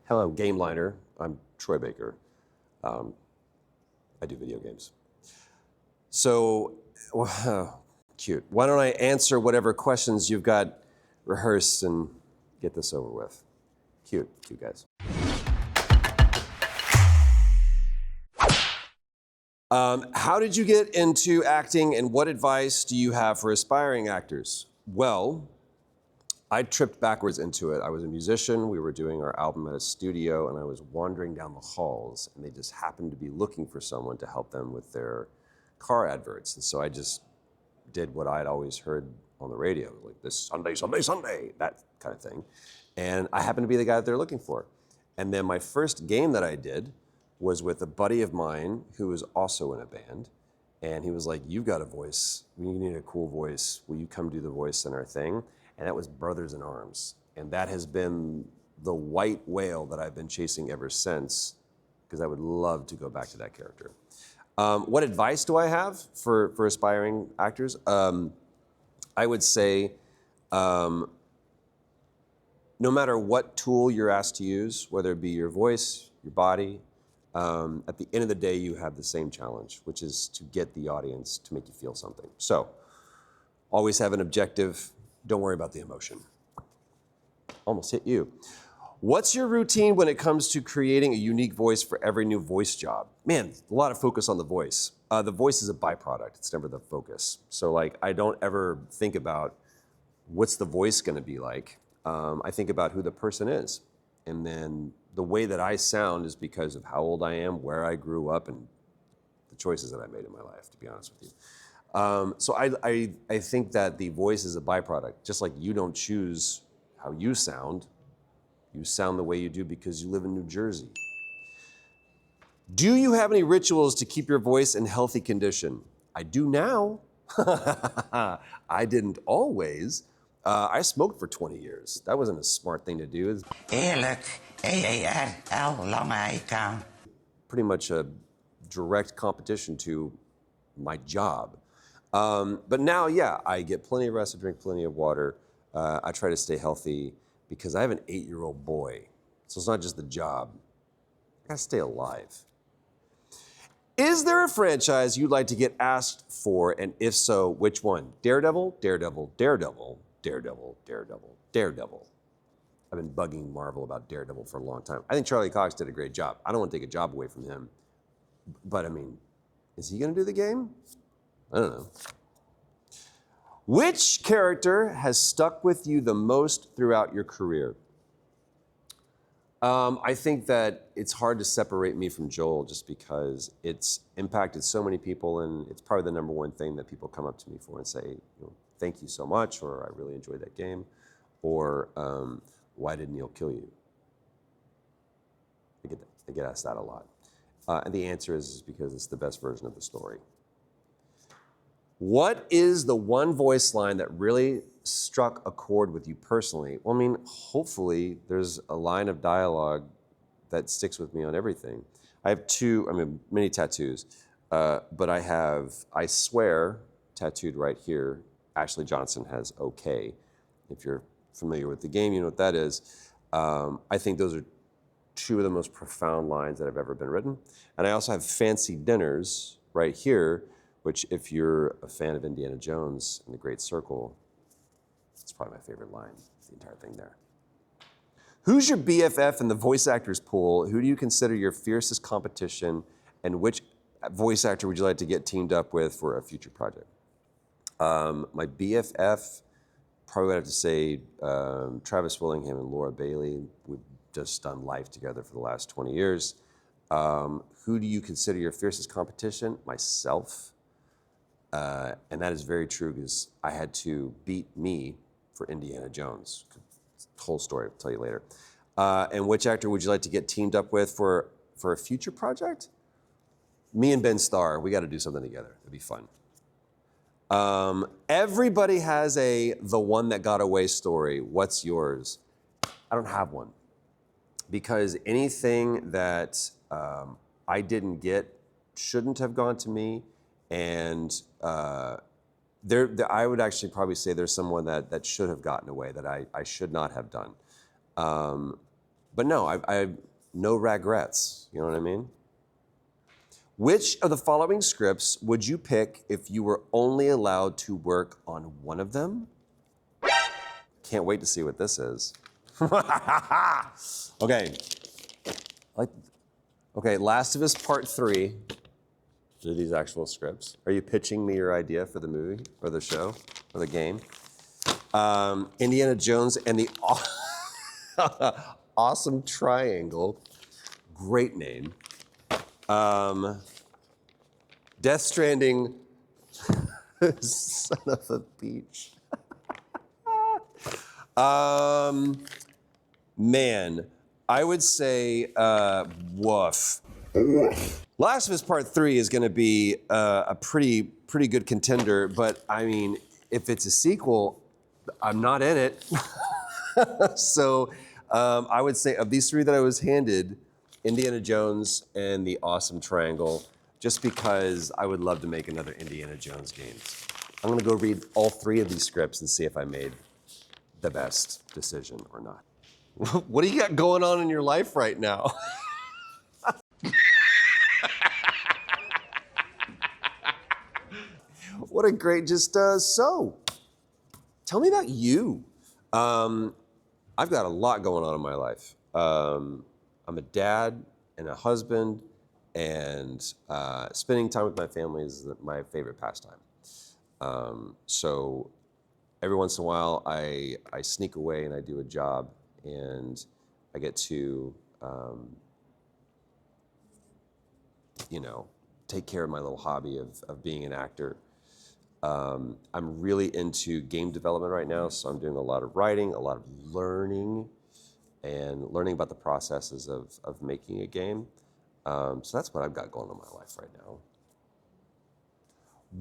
Hello, Game Liner. I'm Troy Baker. I do video games. So, cute. Why don't I answer whatever questions you've got rehearsed and get this over with? Cute guys. How did you get into acting, and what advice do you have for aspiring actors? Well, I tripped backwards into it. I was a musician. We were doing our album at a studio, and I was wandering down the halls, and they just happened to be looking for someone to help them with their car adverts. And so I just did what I'd always heard on the radio, like this Sunday, Sunday, Sunday, that kind of thing. And I happened to be the guy that they're looking for. And then my first game that I did was with a buddy of mine who was also in a band. And he was like, "You've got a voice. We need a cool voice. Will you come do the voice in our thing?" And that was Brothers in Arms. And that has been the white whale that I've been chasing ever since, because I would love to go back to that character. What advice do I have for aspiring actors? I would say, no matter what tool you're asked to use, whether it be your voice, your body, at the end of the day, you have the same challenge, which is to get the audience to make you feel something. So, always have an objective. Don't worry about the emotion. Almost hit you. What's your routine when it comes to creating a unique voice for every new voice job? Man, a lot of focus on the voice. The voice is a byproduct. It's never the focus. So like, I don't ever think about what's the voice gonna be like. I think about who the person is. And then the way that I sound is because of how old I am, where I grew up, and the choices that I made in my life, to be honest with you. So I think that the voice is a byproduct. Just like you don't choose how you sound the way you do because you live in New Jersey. Do you have any rituals to keep your voice in healthy condition? I do now. I didn't always. I smoked for 20 years. That wasn't a smart thing to do. Eerlijk, EERL, lange IK. Pretty much a direct competition to my job. But now, yeah, I get plenty of rest, I drink plenty of water. I try to stay healthy because I have an 8-year-old boy. So it's not just the job. I gotta stay alive. Is there a franchise you'd like to get asked for, and if so, which one? Daredevil, Daredevil, Daredevil, Daredevil, Daredevil, Daredevil. I've been bugging Marvel about Daredevil for a long time. I think Charlie Cox did a great job. I don't want to take a job away from him. But I mean, is he gonna do the game? I don't know. Which character has stuck with you the most throughout your career? I think that it's hard to separate me from Joel just because it's impacted so many people, and it's probably the #1 thing that people come up to me for and say, thank you so much, or I really enjoyed that game, or why did Neil kill you? I get asked that a lot. And the answer is because it's the best version of the story. What is the one voice line that really struck a chord with you personally? Well, I mean, hopefully there's a line of dialogue that sticks with me on everything. I have many tattoos, but I have, I swear, tattooed right here. Ashley Johnson has OK. If you're familiar with the game, you know what that is. I think those are 2 of the most profound lines that have ever been written. And I also have fancy dinners right here, which if you're a fan of Indiana Jones and the Great Circle, it's probably my favorite line, the entire thing there. Who's your BFF in the voice actors pool? Who do you consider your fiercest competition? And which voice actor would you like to get teamed up with for a future project? My BFF, probably would have to say Travis Willingham and Laura Bailey. We've just done life together for the last 20 years. Who do you consider your fiercest competition? Myself. And that is very true because I had to beat me for Indiana Jones. Whole story, I'll tell you later. And which actor would you like to get teamed up with for a future project? Me and Ben Starr, we got to do something together. It'd be fun. Everybody has the one that got away story. What's yours? I don't have one. Because anything that I didn't get shouldn't have gone to me. And I would actually probably say there's someone that should have gotten away that I should not have done. But no, I have no regrets. You know what I mean? Which of the following scripts would you pick if you were only allowed to work on one of them? Can't wait to see what this is. Okay. Okay, Last of Us Part 3. Are these actual scripts? Are you pitching me your idea for the movie or the show or the game? Indiana Jones and the Awesome Triangle. Great name. Death Stranding, son of a beach. Man, I would say woof. Last of Us Part 3 is going to be a pretty good contender, but I mean, if it's a sequel, I'm not in it. So I would say of these three that I was handed, Indiana Jones and the Awesome Triangle, just because I would love to make another Indiana Jones game. I'm gonna go read all three of these scripts and see if I made the best decision or not. What do you got going on in your life right now? What a great so. Tell me about you. I've got a lot going on in my life. I'm a dad and a husband, and spending time with my family is my favorite pastime. So every once in a while, I sneak away and I do a job, and I get to, take care of my little hobby of being an actor. I'm really into game development right now, so I'm doing a lot of writing, a lot of learning, and learning about the processes of making a game. So that's what I've got going on in my life right now.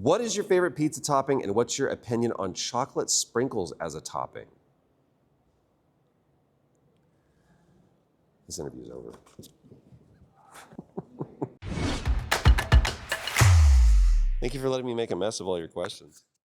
What is your favorite pizza topping, and what's your opinion on chocolate sprinkles as a topping? This interview's over. Thank you for letting me make a mess of all your questions.